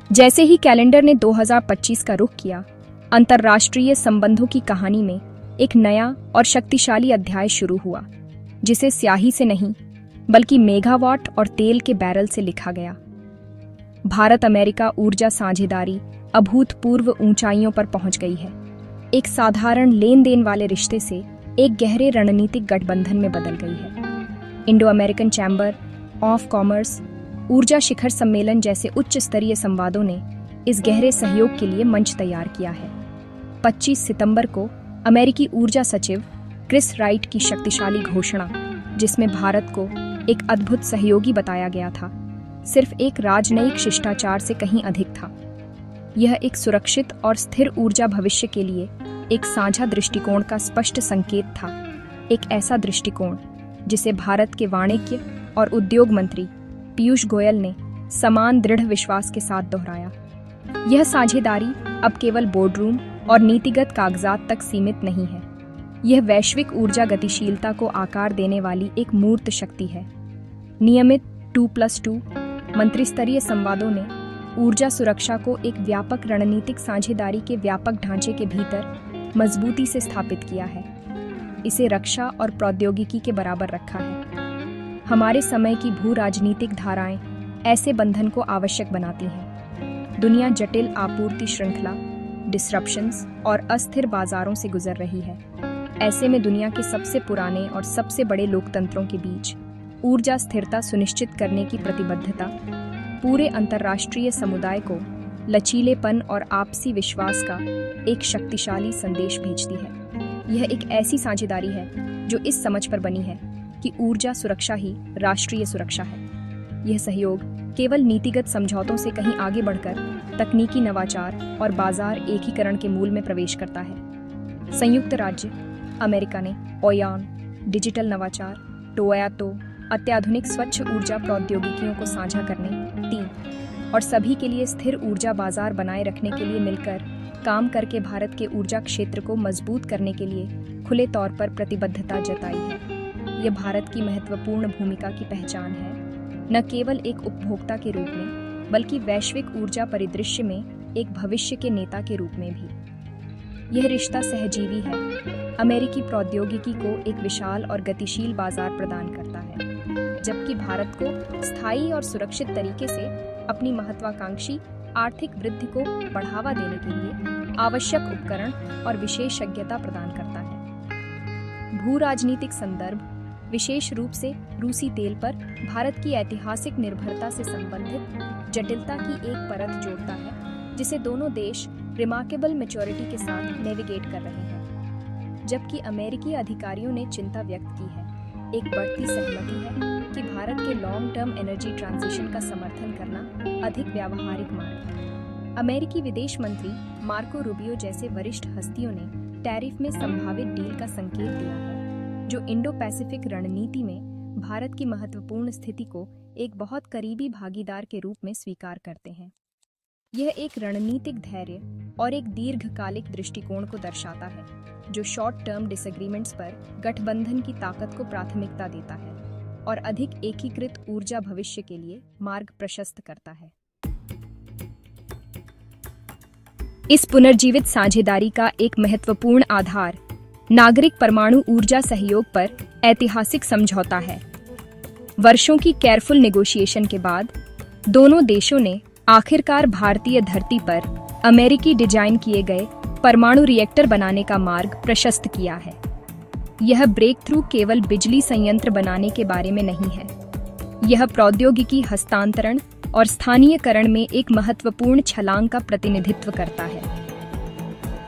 जैसे ही कैलेंडर ने 2025 का रुख किया, अंतर्राष्ट्रीय संबंधों की कहानी में एक नया और शक्तिशाली अध्याय शुरू हुआ, जिसे स्याही से नहीं बल्कि मेगावाट और तेल के बैरल से लिखा गया। भारत अमेरिका ऊर्जा साझेदारी अभूतपूर्व ऊंचाइयों पर पहुंच गई है। एक साधारण लेन देन वाले रिश्ते से एक गहरे रणनीतिक गठबंधन में बदल गई है। Indo American chamber of commerce ऊर्जा शिखर सम्मेलन जैसे उच्च स्तरीय संवादों ने इस गहरे सहयोग के लिए मंच तैयार किया है। 25 सितंबर को अमेरिकी ऊर्जा सचिव क्रिस राइट की शक्तिशाली घोषणा, जिसमें भारत को एक अद्भुत सहयोगी बताया गया था, सिर्फ एक राजनयिक शिष्टाचार से कहीं अधिक था। यह एक सुरक्षित और स्थिर ऊर्जा भविष्य के लिए एक साझा दृष्टिकोण का स्पष्ट संकेत था। एक ऐसा दृष्टिकोण जिसे भारत के वाणिज्य और उद्योग मंत्री पीयूष गोयल ने समान दृढ़ विश्वास के साथ दोहराया। यह साझेदारी अब केवल बोर्डरूम और नीतिगत कागजात तक सीमित नहीं है। यह वैश्विक ऊर्जा गतिशीलता को आकार देने वाली एक मूर्त शक्ति है। नियमित 2+2 मंत्रिस्तरीय संवादों ने ऊर्जा सुरक्षा को एक व्यापक रणनीतिक साझेदारी के व्यापक ढांचे के भीतर मजबूती से स्थापित किया है। इसे रक्षा और प्रौद्योगिकी के बराबर रखा है। हमारे समय की भू राजनीतिक धाराएं ऐसे बंधन को आवश्यक बनाती हैं। दुनिया जटिल आपूर्ति श्रृंखला, डिसरप्शंस और अस्थिर बाजारों से गुजर रही है। ऐसे में दुनिया के सबसे पुराने और सबसे बड़े लोकतंत्रों के बीच ऊर्जा स्थिरता सुनिश्चित करने की प्रतिबद्धता पूरे अंतर्राष्ट्रीय समुदाय को लचीलेपन और आपसी विश्वास का एक शक्तिशाली संदेश भेजती है। यह एक ऐसी साझेदारी है जो इस समझ पर बनी है कि ऊर्जा सुरक्षा ही राष्ट्रीय सुरक्षा है। यह सहयोग केवल नीतिगत समझौतों से कहीं आगे बढ़कर तकनीकी नवाचार और बाजार एकीकरण के मूल में प्रवेश करता है। संयुक्त राज्य अमेरिका ने ओयान, डिजिटल नवाचार, टोयोटा, अत्याधुनिक स्वच्छ ऊर्जा प्रौद्योगिकियों को साझा करने, 3 और सभी के लिए स्थिर ऊर्जा बाजार बनाए रखने के लिए मिलकर काम करके भारत के ऊर्जा क्षेत्र को मजबूत करने के लिए खुले तौर पर प्रतिबद्धता जताई है। यह भारत की महत्वपूर्ण भूमिका की पहचान है, न केवल एक उपभोक्ता के रूप में बल्कि वैश्विक ऊर्जा परिदृश्य में एक भविष्य के नेता के रूप में भी। यह रिश्ता सहजीवी है। अमेरिकी प्रौद्योगिकी को एक विशाल और गतिशील बाजार प्रदान करता है, जबकि भारत को स्थायी और सुरक्षित तरीके से अपनी महत्वाकांक्षी आर्थिक वृद्धि को बढ़ावा देने के लिए आवश्यक उपकरण और विशेषज्ञता प्रदान करता है। भू राजनीतिक संदर्भ विशेष रूप से रूसी तेल पर भारत की ऐतिहासिक निर्भरता से संबंधित जटिलता की एक परत जोड़ता है, जिसे दोनों देश रिमार्केबल मैच्योरिटी के साथ नेविगेट कर रहे हैं। जबकि अमेरिकी अधिकारियों ने चिंता व्यक्त की है, एक बढ़ती सहमति है कि भारत के लॉन्ग टर्म एनर्जी ट्रांजिशन का समर्थन करना अधिक व्यावहारिक मार्ग है। अमेरिकी विदेश मंत्री मार्को रूबियो जैसे वरिष्ठ हस्तियों ने टैरिफ में संभावित डील का संकेत दिया है, जो इंडो पैसिफिक रणनीति में भारत की महत्वपूर्ण स्थिति को एक बहुत करीबी भागीदार के रूप में स्वीकार करते हैं। यह एक रणनीतिक धैर्य और एक दीर्घकालिक दृष्टिकोण को दर्शाता है, जो शॉर्ट टर्म डिसएग्रीमेंट्स पर गठबंधन की ताकत को प्राथमिकता देता है और अधिक एकीकृत ऊर्जा भविष्य के लिए मार्ग प्रशस्त करता है। इस पुनर्जीवित साझेदारी का एक महत्वपूर्ण आधार नागरिक परमाणु ऊर्जा सहयोग पर ऐतिहासिक समझौता है। वर्षों की केयरफुल नेगोशिएशन के बाद दोनों देशों ने आखिरकार भारतीय धरती पर अमेरिकी डिजाइन किए गए परमाणु रिएक्टर बनाने का मार्ग प्रशस्त किया है। यह ब्रेक थ्रू केवल बिजली संयंत्र बनाने के बारे में नहीं है, यह प्रौद्योगिकी हस्तांतरण और स्थानीयकरण में एक महत्वपूर्ण छलांग का प्रतिनिधित्व करता है।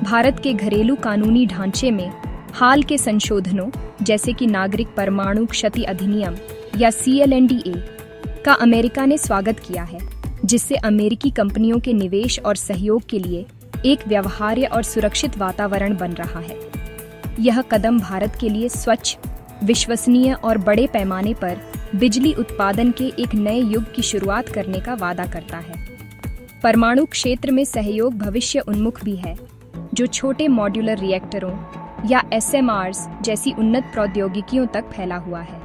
भारत के घरेलू कानूनी ढांचे में हाल के संशोधनों जैसे कि नागरिक परमाणु क्षति अधिनियम या CLNDA का अमेरिका ने स्वागत किया है, जिससे अमेरिकी कंपनियों के निवेश और सहयोग के लिए एक व्यवहार्य और सुरक्षित वातावरण बन रहा है। यह कदम भारत के लिए स्वच्छ, विश्वसनीय और बड़े पैमाने पर बिजली उत्पादन के एक नए युग की शुरुआत करने का वादा करता है। परमाणु क्षेत्र में सहयोग भविष्य उन्मुख भी है, जो छोटे मॉड्यूलर रिएक्टरों या SMRs जैसी उन्नत प्रौद्योगिकियों तक फैला हुआ है।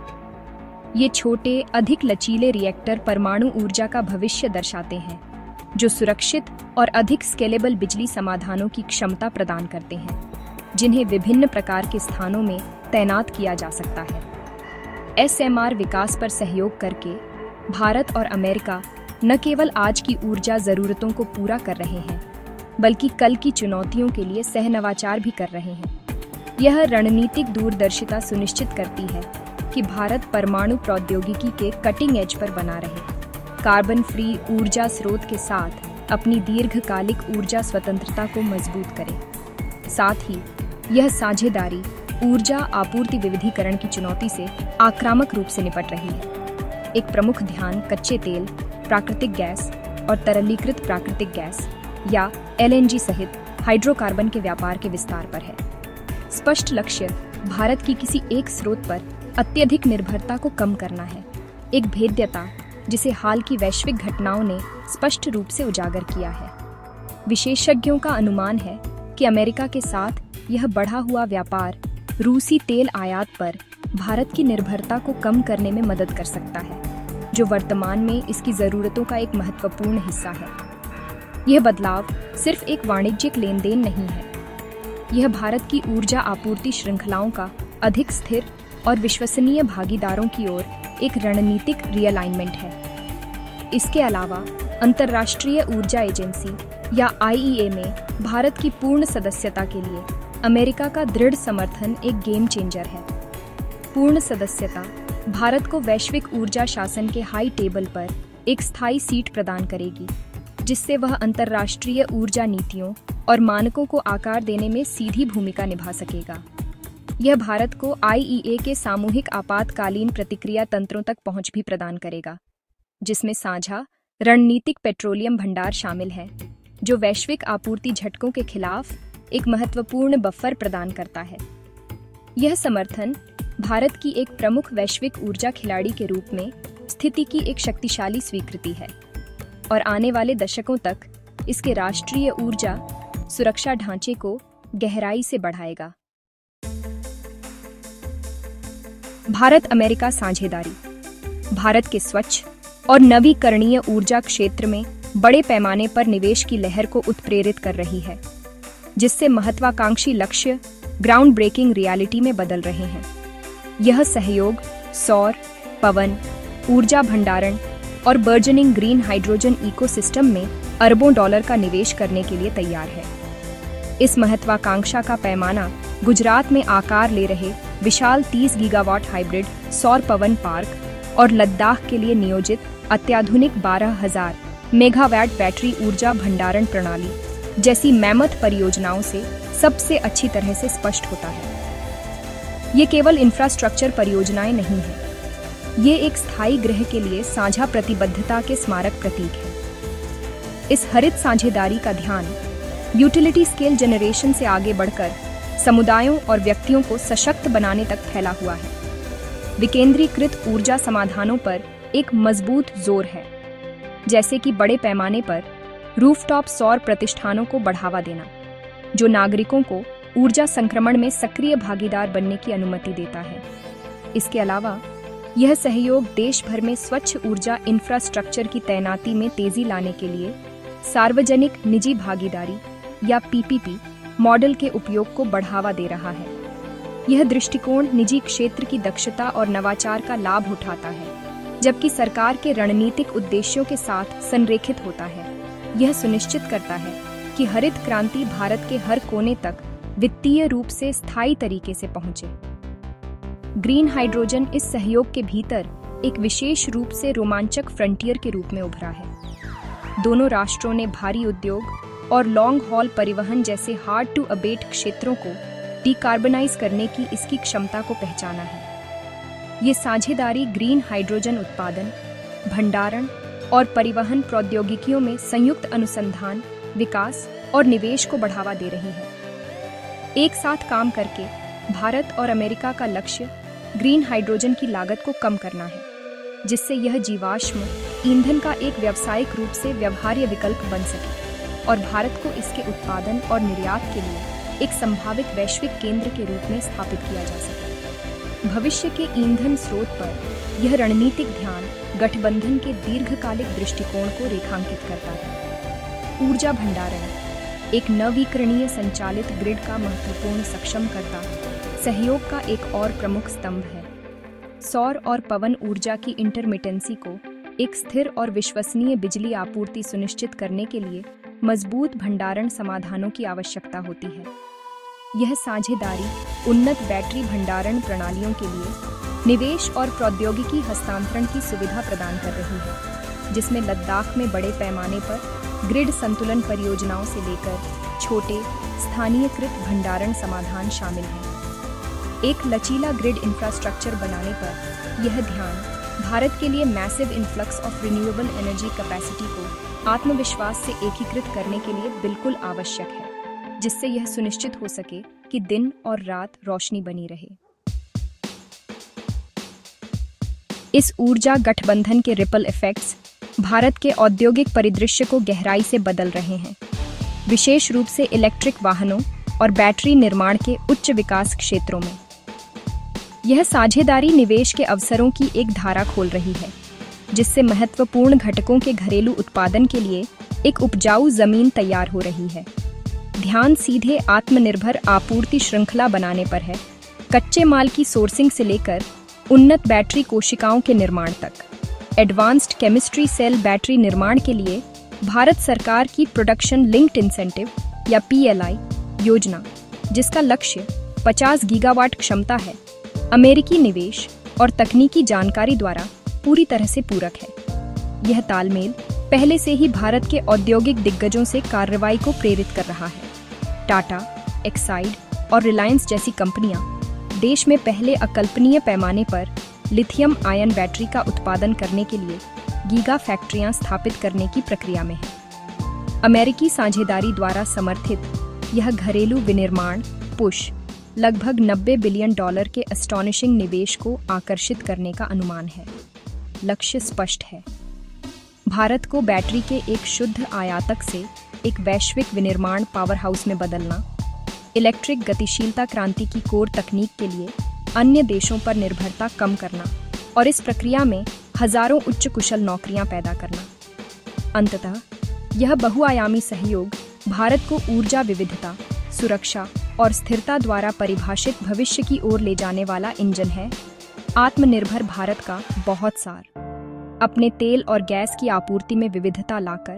ये छोटे, अधिक लचीले रिएक्टर परमाणु ऊर्जा का भविष्य दर्शाते हैं। जो सुरक्षित और अधिक स्केलेबल बिजली समाधानों की क्षमता प्रदान करते हैं, जिन्हें विभिन्न प्रकार के स्थानों में तैनात किया जा सकता है। एसएमआर विकास पर सहयोग करके भारत और अमेरिका न केवल आज की ऊर्जा जरूरतों को पूरा कर रहे हैं, बल्कि कल की चुनौतियों के लिए सहनवाचार भी कर रहे हैं। यह रणनीतिक दूरदर्शिता सुनिश्चित करती है कि भारत परमाणु प्रौद्योगिकी के कटिंग एज पर बना रहे, कार्बन फ्री ऊर्जा स्रोत के साथ अपनी दीर्घकालिक ऊर्जा स्वतंत्रता को मजबूत करे। साथ ही यह साझेदारी ऊर्जा आपूर्ति विविधीकरण की चुनौती से आक्रामक रूप से निपट रही है। एक प्रमुख ध्यान कच्चे तेल, प्राकृतिक गैस और तरलीकृत प्राकृतिक गैस या एलएनजी सहित हाइड्रोकार्बन के व्यापार के विस्तार पर है। स्पष्ट लक्ष्य भारत की किसी एक स्रोत पर अत्यधिक निर्भरता को कम करना है, एक भेद्यता जिसे हाल की वैश्विक घटनाओं ने स्पष्ट रूप से उजागर किया है। विशेषज्ञों का अनुमान है कि अमेरिका के साथ यह बढ़ा हुआ व्यापार रूसी तेल आयात पर भारत की निर्भरता को कम करने में मदद कर सकता है, जो वर्तमान में इसकी ज़रूरतों का एक महत्वपूर्ण हिस्सा है। यह बदलाव सिर्फ एक वाणिज्यिक लेन देन नहीं है, यह भारत की ऊर्जा आपूर्ति श्रृंखलाओं का अधिक स्थिर और विश्वसनीय भागीदारों की ओर एक रणनीतिक रिअलाइनमेंट है। इसके अलावा अंतर्राष्ट्रीय ऊर्जा एजेंसी या आईईए में भारत की पूर्ण सदस्यता के लिए अमेरिका का दृढ़ समर्थन एक गेम चेंजर है। पूर्ण सदस्यता भारत को वैश्विक ऊर्जा शासन के हाई टेबल पर एक स्थायी सीट प्रदान करेगी, जिससे वह अंतर्राष्ट्रीय ऊर्जा नीतियों और मानकों को आकार देने में सीधी भूमिका निभा सकेगा। यह भारत को आईईए के सामूहिक आपातकालीन प्रतिक्रिया तंत्रों तक पहुंच भी प्रदान करेगा, जिसमें साझा रणनीतिक पेट्रोलियम भंडार शामिल है, जो वैश्विक आपूर्ति झटकों के खिलाफ एक महत्वपूर्ण बफर प्रदान करता है। यह समर्थन भारत की एक प्रमुख वैश्विक ऊर्जा खिलाड़ी के रूप में स्थिति की एक शक्तिशाली स्वीकृति है और आने वाले दशकों तक इसके राष्ट्रीय ऊर्जा सुरक्षा ढांचे को गहराई से बढ़ाएगा। भारत अमेरिका साझेदारी भारत के स्वच्छ और नवीकरणीय ऊर्जा क्षेत्र में बड़े पैमाने पर निवेश की लहर को उत्प्रेरित कर रही है, जिससे महत्वाकांक्षी लक्ष्य ग्राउंड ब्रेकिंग रियलिटी में बदल रहे हैं। यह सहयोग सौर, पवन, ऊर्जा भंडारण और बर्जनिंग ग्रीन हाइड्रोजन इकोसिस्टम में अरबों डॉलर का निवेश करने के लिए तैयार है। इस महत्वाकांक्षा का पैमाना गुजरात में आकार ले रहे विशाल 30 गीगावाट हाइब्रिड सौर पवन पार्क और लद्दाख के लिए नियोजित अत्याधुनिक 12,000 मेगावाट बैटरी ऊर्जा भंडारण प्रणाली जैसी मैमथ परियोजनाओं से सबसे अच्छी तरह से स्पष्ट होता है। ये केवल इंफ्रास्ट्रक्चर परियोजनाएं नहीं हैं, ये एक स्थायी ग्रह के लिए साझा प्रतिबद्धता के स्मारक प्रतीक है। इस हरित साझेदारी का ध्यान यूटिलिटी स्केल जनरेशन से आगे बढ़कर समुदायों और व्यक्तियों को सशक्त बनाने तक फैला हुआ है। विकेंद्रीकृत ऊर्जा समाधानों पर एक मजबूत जोर है, जैसे कि बड़े पैमाने पर रूफटॉप सौर प्रतिष्ठानों को बढ़ावा देना, जो नागरिकों को ऊर्जा संक्रमण में सक्रिय भागीदार बनने की अनुमति देता है। इसके अलावा यह सहयोग देश भर में स्वच्छ ऊर्जा इंफ्रास्ट्रक्चर की तैनाती में तेजी लाने के लिए सार्वजनिक निजी भागीदारी या पीपीपी मॉडल के उपयोग को बढ़ावा दे रहा है। यह दृष्टिकोण निजी क्षेत्र की दक्षता और नवाचार का लाभ उठाता है, जबकि सरकार के रणनीतिक उद्देश्यों के साथ संरेखित होता है। यह सुनिश्चित करता है कि हरित क्रांति भारत के हर कोने तक वित्तीय रूप से स्थायी तरीके से पहुंचे। ग्रीन हाइड्रोजन इस सहयोग के भीतर एक विशेष रूप से रोमांचक फ्रंटियर के रूप में उभरा है। दोनों राष्ट्रों ने भारी उद्योग और लॉन्ग हॉल परिवहन जैसे हार्ड टू अबेट क्षेत्रों को डिकार्बनाइज करने की इसकी क्षमता को पहचाना है। ये साझेदारी ग्रीन हाइड्रोजन उत्पादन, भंडारण और परिवहन प्रौद्योगिकियों में संयुक्त अनुसंधान, विकास और निवेश को बढ़ावा दे रही है। एक साथ काम करके भारत और अमेरिका का लक्ष्य ग्रीन हाइड्रोजन की लागत को कम करना है, जिससे यह जीवाश्म ईंधन का एक व्यावसायिक रूप से व्यवहार्य विकल्प बन सके और भारत को इसके उत्पादन और निर्यात के लिए एक संभावित वैश्विक केंद्र के रूप में स्थापित किया जा सके। भविष्य के ईंधन स्रोत पर यह रणनीतिक ध्यान गठबंधन के दीर्घकालिक दृष्टिकोण को रेखांकित करता है। ऊर्जा भंडारण एक नवीकरणीय संचालित ग्रिड का महत्वपूर्ण सक्षम करता सहयोग का एक और प्रमुख स्तंभ है। सौर और पवन ऊर्जा की इंटरमिटेंसी को एक स्थिर और विश्वसनीय बिजली आपूर्ति सुनिश्चित करने के लिए मजबूत भंडारण समाधानों की आवश्यकता होती है। यह साझेदारी उन्नत बैटरी भंडारण प्रणालियों के लिए निवेश और प्रौद्योगिकी हस्तांतरण की सुविधा प्रदान कर रही है, जिसमें लद्दाख में बड़े पैमाने पर ग्रिड संतुलन परियोजनाओं से लेकर छोटे स्थानीयकृत भंडारण समाधान शामिल हैं। एक लचीला ग्रिड इंफ्रास्ट्रक्चर बनाने पर यह ध्यान भारत के लिए massive influx of renewable energy capacity को आत्मविश्वास से एकीकृत करने के लिए बिल्कुल आवश्यक है, जिससे यह सुनिश्चित हो सके कि दिन और रात रोशनी बनी रहे। इस ऊर्जा गठबंधन के रिपल इफेक्ट्स भारत के औद्योगिक परिदृश्य को गहराई से बदल रहे हैं, विशेष रूप से इलेक्ट्रिक वाहनों और बैटरी निर्माण के उच्च विकास क्षेत्रों में। यह साझेदारी निवेश के अवसरों की एक धारा खोल रही है, जिससे महत्वपूर्ण घटकों के घरेलू उत्पादन के लिए एक उपजाऊ जमीन तैयार हो रही है। ध्यान सीधे आत्मनिर्भर आपूर्ति श्रृंखला बनाने पर है, कच्चे माल की सोर्सिंग से लेकर उन्नत बैटरी कोशिकाओं के निर्माण तक। एडवांस्ड केमिस्ट्री सेल बैटरी निर्माण के लिए भारत सरकार की प्रोडक्शन लिंक्ड इंसेंटिव या PLI योजना, जिसका लक्ष्य 50 गीगावाट क्षमता है, अमेरिकी निवेश और तकनीकी जानकारी द्वारा पूरी तरह से पूरक है। यह तालमेल पहले से ही भारत के औद्योगिक दिग्गजों से कार्रवाई को प्रेरित कर रहा है। टाटा, एक्साइड और रिलायंस जैसी कंपनियां देश में पहले अकल्पनीय पैमाने पर लिथियम आयन बैटरी का उत्पादन करने के लिए गीगा फैक्ट्रियां स्थापित करने की प्रक्रिया में है। अमेरिकी साझेदारी द्वारा समर्थित यह घरेलू विनिर्माण पुश लगभग $90 बिलियन के एस्टॉनिशिंग निवेश को आकर्षित करने का अनुमान है। लक्ष्य स्पष्ट है, भारत को बैटरी के एक शुद्ध आयातक से एक वैश्विक विनिर्माण पावर हाउस में बदलना, इलेक्ट्रिक गतिशीलता क्रांति की कोर तकनीक के लिए अन्य देशों पर निर्भरता कम करना और इस प्रक्रिया में हजारों उच्च कुशल नौकरियां पैदा करना। अंततः यह बहुआयामी सहयोग भारत को ऊर्जा विविधता, सुरक्षा और स्थिरता द्वारा परिभाषित भविष्य की ओर ले जाने वाला इंजन है। आत्मनिर्भर भारत का बहुत सार अपने तेल और गैस की आपूर्ति में विविधता लाकर,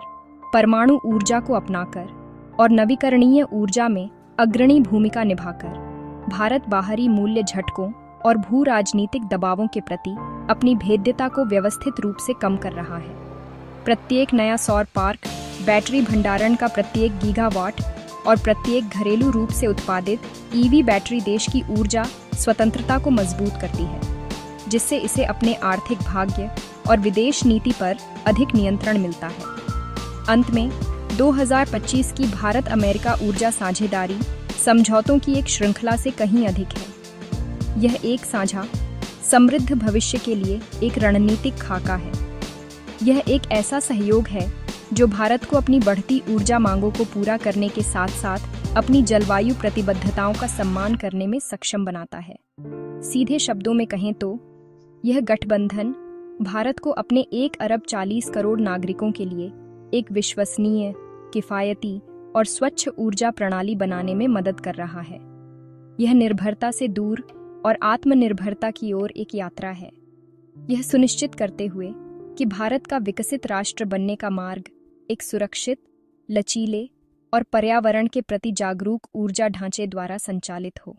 परमाणु ऊर्जा को अपनाकर और नवीकरणीय ऊर्जा में अग्रणी भूमिका निभाकर भारत बाहरी मूल्य झटकों और भू राजनीतिक दबावों के प्रति अपनी भेद्यता को व्यवस्थित रूप से कम कर रहा है। प्रत्येक नया सौर पार्क, बैटरी भंडारण का प्रत्येक गीगावाट और प्रत्येक घरेलू रूप से उत्पादित EV बैटरी देश की ऊर्जा स्वतंत्रता को मजबूत करती है, जिससे इसे अपने आर्थिक भाग्य और विदेश नीति पर अधिक नियंत्रण मिलता है। अंत में 2025 की भारत अमेरिका ऊर्जा साझेदारी समझौतों की एक श्रृंखला से कहीं अधिक है। यह एक साझा समृद्ध भविष्य के लिए एक रणनीतिक खाका है। यह एक ऐसा सहयोग है जो भारत को अपनी बढ़ती ऊर्जा मांगों को पूरा करने के साथ साथ अपनी जलवायु प्रतिबद्धताओं का सम्मान करने में सक्षम बनाता है। सीधे शब्दों में कहें तो यह गठबंधन भारत को अपने 1 अरब 40 करोड़ नागरिकों के लिए एक विश्वसनीय, किफायती और स्वच्छ ऊर्जा प्रणाली बनाने में मदद कर रहा है। यह निर्भरता से दूर और आत्मनिर्भरता की ओर एक यात्रा है, यह सुनिश्चित करते हुए कि भारत का विकसित राष्ट्र बनने का मार्ग एक सुरक्षित, लचीले और पर्यावरण के प्रति जागरूक ऊर्जा ढांचे द्वारा संचालित हो।